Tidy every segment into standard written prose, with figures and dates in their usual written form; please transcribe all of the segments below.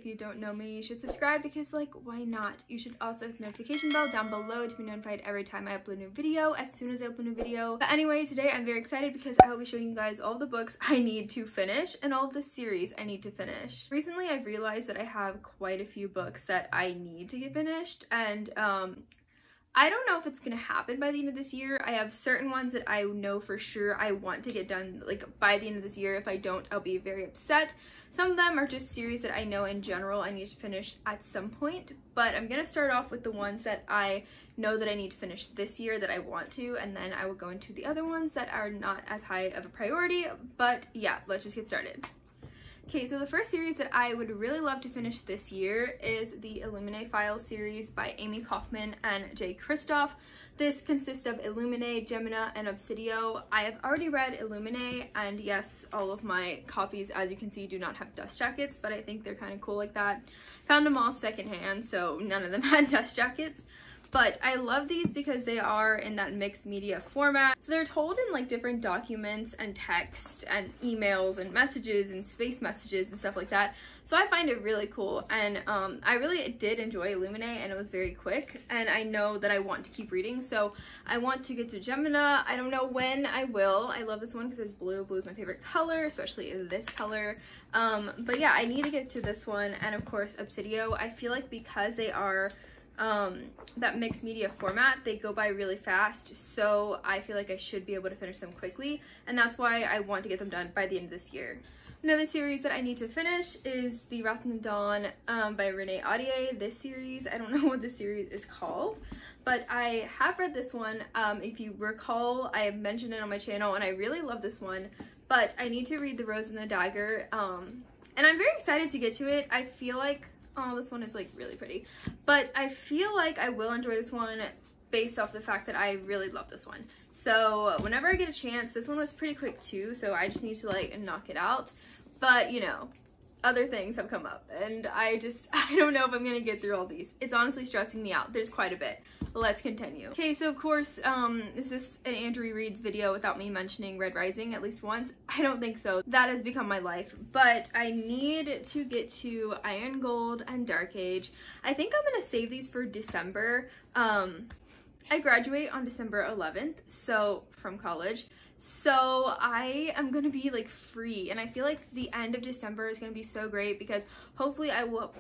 If you don't know me, you should subscribe because, like, why not? You should also hit the notification bell down below to be notified every time I upload a new video, as soon as I upload a new video. But anyway, today I'm very excited because I will be showing you guys all the books I need to finish and all of the series I need to finish. Recently, I've realized that I have quite a few books that I need to get finished, and I don't know if it's gonna happen by the end of this year. I have certain ones that I know for sure I want to get done, like, by the end of this year. If I don't, I'll be very upset. Some of them are just series that I know in general I need to finish at some point, but I'm gonna start off with the ones that I know that I need to finish this year that I want to, and then I will go into the other ones that are not as high of a priority. But yeah, let's just get started. Okay, so the first series that I would really love to finish this year is the Illuminae Files series by Amy Kaufman and Jay Kristoff. This consists of Illuminae, Gemina, and Obsidio. I have already read Illuminae, and yes, all of my copies, as you can see, do not have dust jackets, but I think they're kind of cool like that. Found them all secondhand, so none of them had dust jackets. But I love these because they are in that mixed media format. So they're told in like different documents and text and emails and messages and space messages and stuff like that. So I find it really cool, and I really did enjoy Illuminae, and it was very quick, and I know that I want to keep reading, so I want to get to Gemina. I don't know when I will. I love this one because it's blue. Blue is my favorite color, especially in this color. But yeah, I need to get to this one, and of course Obsidio. I feel like because they are that mixed media format, they go by really fast, so I feel like I should be able to finish them quickly, and that's why I want to get them done by the end of this year. Another series that I need to finish is The Wrath and the Dawn by Renee Audier. This series, I don't know what this series is called, but I have read this one. If you recall, I have mentioned it on my channel, and I really love this one, but I need to read The Rose and the Dagger, and I'm very excited to get to it. I feel like, oh, this one is like really pretty, but I feel like I will enjoy this one based off the fact that I really love this one. So whenever I get a chance, this one was pretty quick too, so I just need to like knock it out. But you know, other things have come up, and I don't know if I'm gonna get through all these. It's honestly stressing me out. There's quite a bit. Let's continue. Okay, so of course, is this an Andrew Reads video without me mentioning Red Rising at least once? I don't think so. That has become my life, but I need to get to Iron Gold and Dark Age. I think I'm gonna save these for December. I graduate on December 11th, so from college. So I am gonna be like free, and I feel like the end of December is gonna be so great because hopefully I will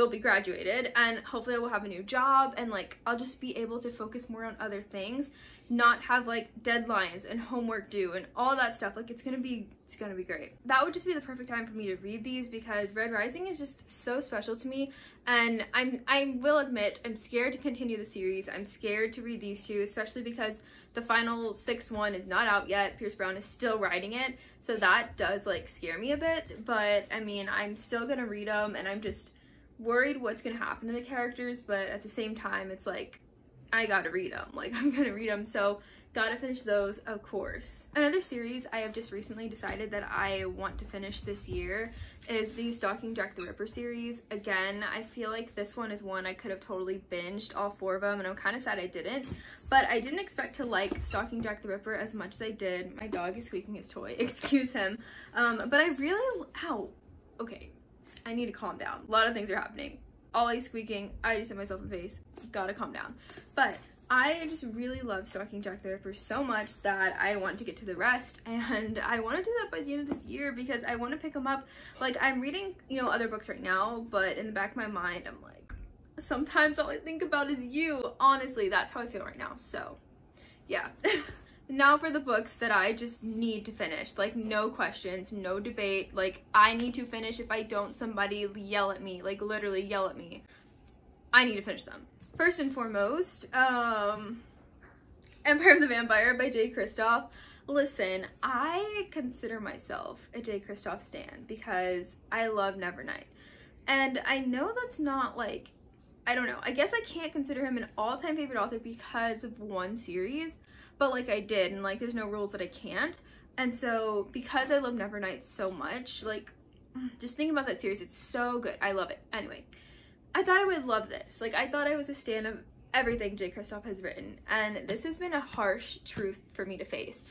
be graduated, and hopefully I will have a new job, and like I'll just be able to focus more on other things, not have like deadlines and homework due and all that stuff. Like it's gonna be great. That would just be the perfect time for me to read these because Red Rising is just so special to me, and I will admit I'm scared to continue the series. I'm scared to read these two, especially because the final 6th one is not out yet. Pierce Brown is still writing it, so that does like scare me a bit, but I mean, I'm still gonna read them, and I'm just worried what's gonna happen to the characters, but at the same time it's like I gotta read them. Like I'm gonna read them, so gotta finish those, of course. Another series I have just recently decided that I want to finish this year is the Stalking Jack the Ripper series. Again, I feel like this one is one I could have totally binged all 4 of them, and I'm kind of sad I didn't, but I didn't expect to like Stalking Jack the Ripper as much as I did. My dog is squeaking his toy, excuse him. But I really, ow, okay, I need to calm down. A lot of things are happening. Ollie's squeaking, I just hit myself in the face, gotta calm down. But I just really love Stalking Jack the Ripper so much that I want to get to the rest, and I want to do that by the end of this year because I want to pick them up. Like, I'm reading, you know, other books right now, but in the back of my mind, I'm like, sometimes all I think about is you. Honestly, that's how I feel right now, so yeah. Now for the books that I just need to finish, like no questions, no debate, like I need to finish. If I don't, somebody yell at me, like literally yell at me. I need to finish them. First and foremost, Empire of the Vampire by Jade Kristoff. Listen, I consider myself a Jade Kristoff stan because I love Nevernight. And I know that's not like, I don't know, I guess I can't consider him an all-time favorite author because of one series, but like I did, and like there's no rules that I can't. And so because I love Nevernight so much, like just thinking about that series, it's so good. I love it. Anyway, I thought I would love this. Like I thought I was a stan of everything Jade Kristoff has written, and this has been a harsh truth for me to face.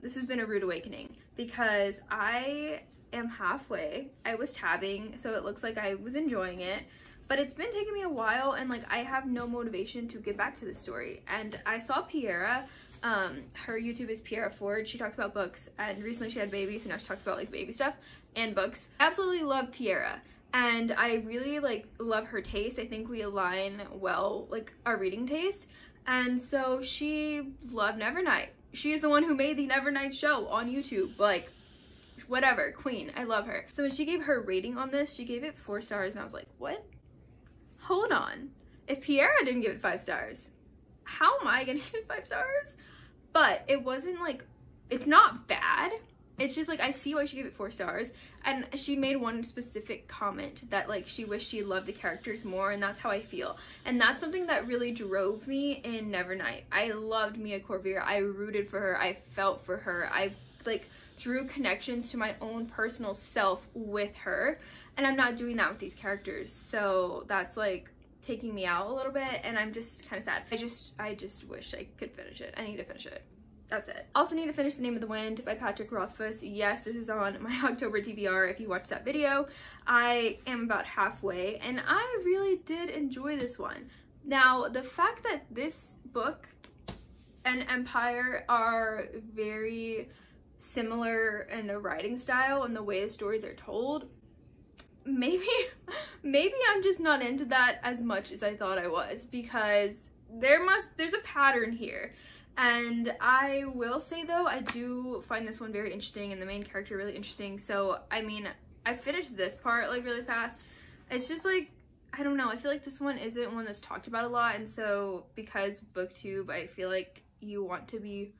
This has been a rude awakening because I am halfway. I was tabbing, so it looks like I was enjoying it, but it's been taking me a while, and like I have no motivation to get back to the story. And I saw Piera, her YouTube is Piera Ford. She talks about books, and recently she had babies, so now she talks about like baby stuff and books. I absolutely love Piera, and I really like love her taste. I think we align well, like our reading taste. And so she loved Nevernight. She is the one who made the Nevernight show on YouTube. Like, whatever, queen, I love her. So when she gave her rating on this, she gave it 4 stars, and I was like, what? Hold on. If Piera didn't give it 5 stars, how am I gonna give it 5 stars? But it wasn't like, it's not bad. It's just like, I see why she gave it 4 stars. And she made one specific comment that like she wished she loved the characters more, and that's how I feel. And that's something that really drove me in Nevernight. I loved Mia Corvir. I rooted for her. I felt for her. I like drew connections to my own personal self with her. And I'm not doing that with these characters. So that's like taking me out a little bit, and I'm just kind of sad. I just wish I could finish it. I need to finish it. That's it. Also need to finish The Name of the Wind by Patrick Rothfuss. Yes, this is on my October TBR. If you watched that video, I am about halfway, and I really did enjoy this one. Now, the fact that this book and Empire are very similar in the writing style and the way the stories are told, maybe I'm just not into that as much as I thought I was, because there's a pattern here. And I will say though, I do find this one very interesting and the main character really interesting. So I mean, I finished this part like really fast. It's just like, I don't know, I feel like this one isn't one that's talked about a lot, and so because BookTube, I feel like you want to be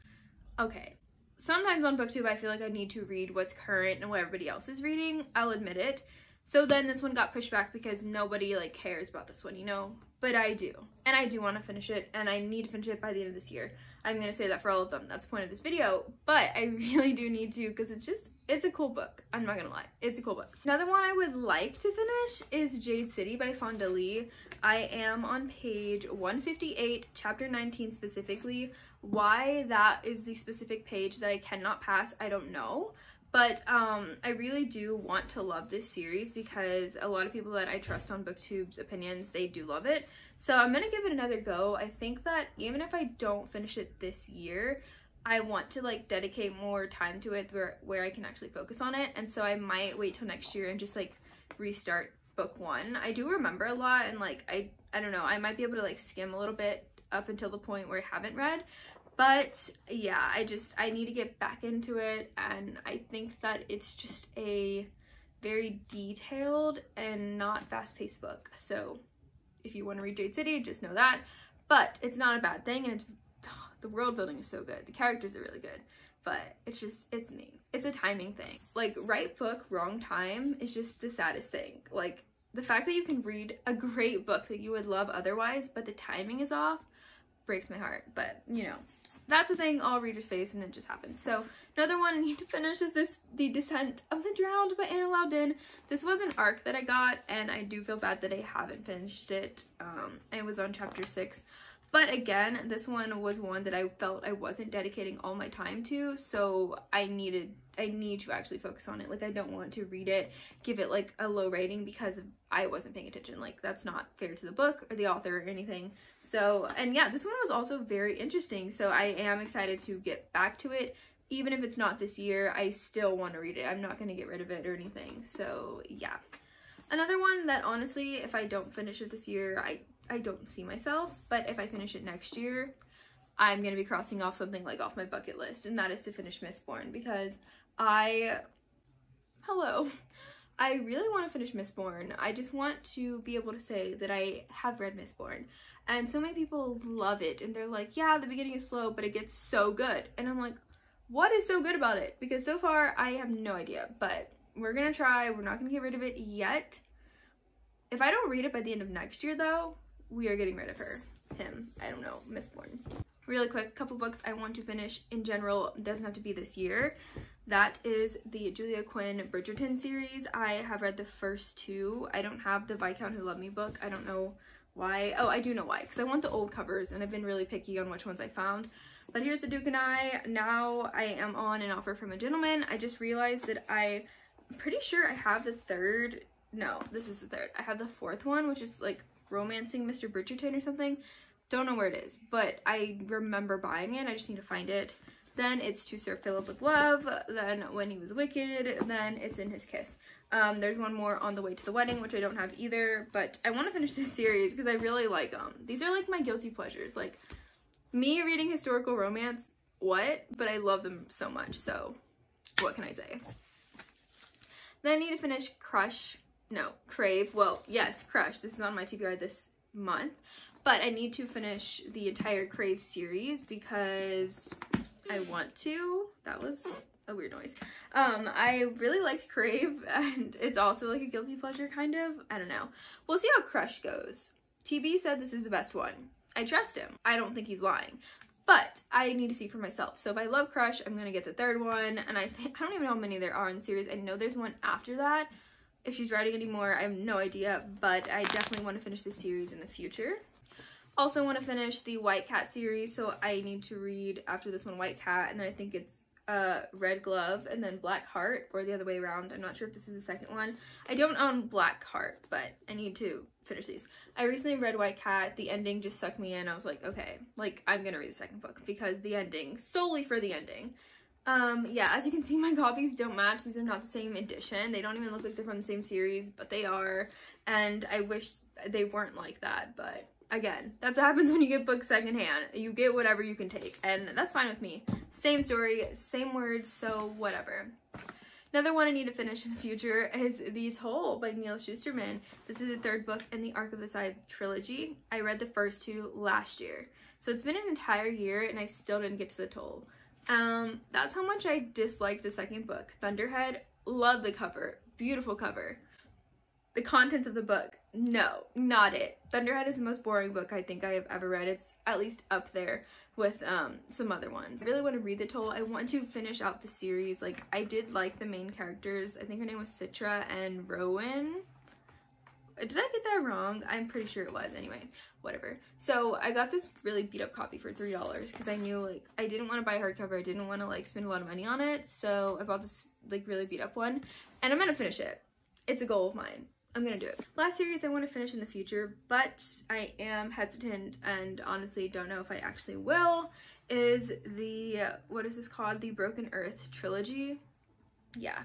okay. Sometimes on BookTube I feel like I need to read what's current and what everybody else is reading, I'll admit it. So then this one got pushed back because nobody like cares about this one, you know? But I do. And I do want to finish it, and I need to finish it by the end of this year. I'm going to say that for all of them. That's the point of this video. But I really do need to, because it's a cool book. I'm not going to lie. It's a cool book. Another one I would like to finish is Jade City by Fonda Lee. I am on page 158, chapter 19 specifically. Why that is the specific page that I cannot pass, I don't know. But I really do want to love this series, because a lot of people that I trust on BookTube's opinions, they do love it. So I'm gonna give it another go. I think that even if I don't finish it this year, I want to like dedicate more time to it where I can actually focus on it. And so I might wait till next year and just like restart book 1. I do remember a lot, and like I don't know, I might be able to like skim a little bit up until the point where I haven't read. But yeah, I need to get back into it, and I think that it's just a very detailed and not fast-paced book. So if you want to read Jade City, just know that. But it's not a bad thing, and the world building is so good. The characters are really good, but it's me. It's a timing thing. Like, right book, wrong time is just the saddest thing. Like, the fact that you can read a great book that you would love otherwise, but the timing is off, breaks my heart. But, you know, that's a thing all readers face, and it just happens. So another one I need to finish is The Descent of the Drowned by Anna Loudon. This was an arc that I got, and I do feel bad that I haven't finished it. I was on chapter 6. But again, this one was one that I felt I wasn't dedicating all my time to, so I need to actually focus on it. Like, I don't want to read it, give it like a low rating because I wasn't paying attention. Like, that's not fair to the book or the author or anything. So, and yeah, this one was also very interesting, so I am excited to get back to it. Even if it's not this year, I still want to read it. I'm not going to get rid of it or anything. So yeah. Another one that honestly, if I don't finish it this year, I don't see myself, but if I finish it next year, I'm going to be crossing off something like off my bucket list, and that is to finish Mistborn, because I really want to finish Mistborn. I just want to be able to say that I have read Mistborn, and so many people love it, and they're like, yeah, the beginning is slow, but it gets so good, and I'm like, what is so good about it? Because so far, I have no idea, but we're going to try. We're not going to get rid of it yet. If I don't read it by the end of next year, though, we are getting rid of him, I don't know, Mistborn. Really quick, couple books I want to finish in general, doesn't have to be this year. That is the Julia Quinn Bridgerton series. I have read the first 2. I don't have the Viscount Who Loved Me book. I don't know why. Oh, I do know why, because I want the old covers, and I've been really picky on which ones I found. But here's The Duke and I. Now I am on An Offer from a Gentleman. I just realized that I pretty sure I have the third. No, this is the third. I have the fourth one, which is like Romancing Mr. Bridgerton or something. Don't know where it is, but I remember buying it. I just need to find it. Then it's To Sir Philip with Love. Then When He Was Wicked. Then It's In His Kiss. There's one more, On the Way to the Wedding, which I don't have either, but I want to finish this series because I really like them. These are like my guilty pleasures. Like, me reading historical romance, what? But I love them so much, so what can I say? Then I need to finish Crave. Well, yes, Crush. This is on my TBR this month, but I need to finish the entire Crave series because I want to. That was a weird noise. I really liked Crave, and it's also like a guilty pleasure, kind of. I don't know. We'll see how Crush goes. TB said this is the best one. I trust him. I don't think he's lying, but I need to see for myself. So if I love Crush, I'm gonna get the third one, and I don't even know how many there are in the series. I know there's one after that. If she's writing anymore, I have no idea, but I definitely want to finish this series in the future. Also want to finish the White Cat series, so I need to read after this one White Cat, and then I think it's Red Glove and then Black Heart, or the other way around. I'm not sure if this is the second one. I don't own Black Heart, but I need to finish these. I recently read White Cat. The ending just sucked me in. I was like, okay, like I'm gonna read the second book because the ending, solely for the ending. Yeah, as you can see, my copies don't match. These are not the same edition. They don't even look like they're from the same series, but they are, and I wish they weren't like that, but again, that's what happens when you get books secondhand. You get whatever you can take, and that's fine with me. Same story, same words, so whatever. Another one I need to finish in the future is The Toll by Neil Shusterman. This is the third book in the Arc of the Scythe trilogy. I read the first two last year, so it's been an entire year and I still didn't get to The Toll. That's how much I dislike the second book. Thunderhead, love the cover, beautiful cover. The contents of the book, no, not it. Thunderhead is the most boring book I think I have ever read. It's at least up there with some other ones. I really want to read The Toll. I want to finish out the series. Like, I did like the main characters. I think her name was Citra and Rowan. Did I get that wrong? I'm pretty sure it was. Anyway, whatever. So I got this really beat up copy for $3 because I knew like I didn't want to buy hardcover. I didn't want to like spend a lot of money on it. So I bought this like really beat up one, and I'm gonna finish it. It's a goal of mine. I'm gonna do it. Last series I want to finish in the future, but I am hesitant and honestly don't know if I actually will, is the, what is this called? The Broken Earth Trilogy. Yeah.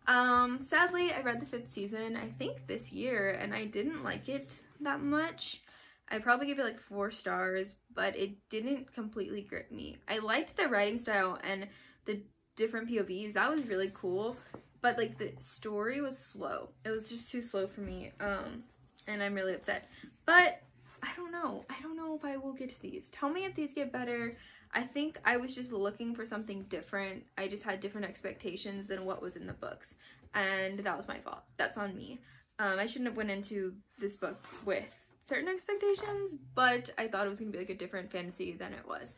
Sadly, I read the 5th season, I think this year, and I didn't like it that much. I probably gave it like 4 stars, but it didn't completely grip me. I liked the writing style and the different POVs. That was really cool. But like the story was slow. It was just too slow for me. And I'm really upset. But I don't know. I don't know if I will get to these. Tell me if these get better. I think I was just looking for something different. I just had different expectations than what was in the books. And that was my fault. That's on me. I shouldn't have went into this book with certain expectations, but I thought it was gonna be like a different fantasy than it was.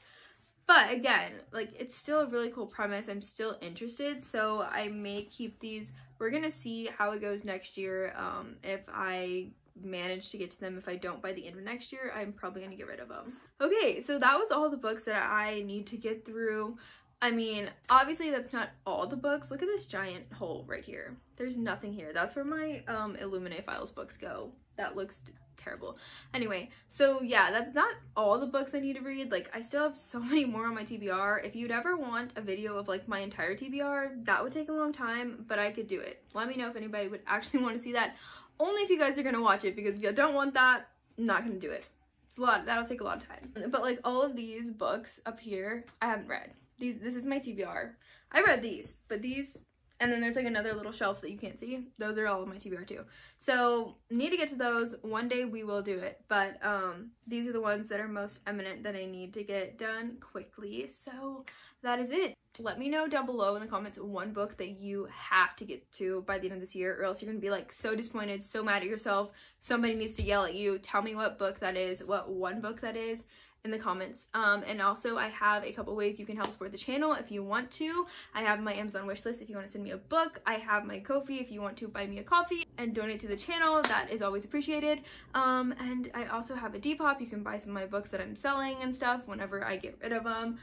But again, like, it's still a really cool premise. I'm still interested, so I may keep these. We're gonna see how it goes next year. If I manage to get to them. If I don't by the end of next year, I'm probably gonna get rid of them. Okay, so that was all the books that I need to get through. I mean, obviously that's not all the books. Look at this giant hole right here. There's nothing here. That's where my Illuminate Files books go. That looks terrible. Anyway, so yeah, that's not all the books I need to read. Like, I still have so many more on my TBR. If you'd ever want a video of like my entire TBR, that would take a long time, but I could do it. Let me know if anybody would actually want to see that. Only if you guys are gonna watch it, because if you don't want that, I'm not gonna do it. It's a lot. That'll take a lot of time. But like all of these books up here, I haven't read. This is my TBR. I read these, but these, and then there's like another little shelf that you can't see. Those are all of my TBR too. So need to get to those. One day we will do it. But these are the ones that are most eminent that I need to get done quickly. So that is it. Let me know down below in the comments one book that you have to get to by the end of this year, or else you're gonna be like so disappointed, so mad at yourself. Somebody needs to yell at you. Tell me what book that is, what one book that is, in the comments. And also I have a couple ways you can help support the channel if you want to. I have my Amazon wishlist if you want to send me a book. I have my Ko-fi if you want to buy me a coffee and donate to the channel. That is always appreciated. And I also have a Depop. You can buy some of my books that I'm selling and stuff whenever I get rid of them.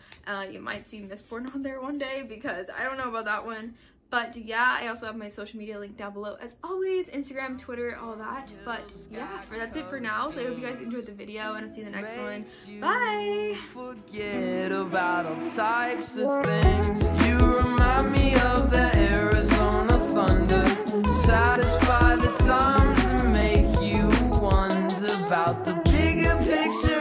You might see Mistborn on there one day, because I don't know about that one. But yeah, I also have my social media link down below as always, Instagram, Twitter, all that. But yeah, that's it for now. So I hope you guys enjoyed the video, and I'll see you in the next one. Bye! Forget about all types of things. You remind me of the Arizona thunder. Satisfy the times and make you wonder about the bigger picture.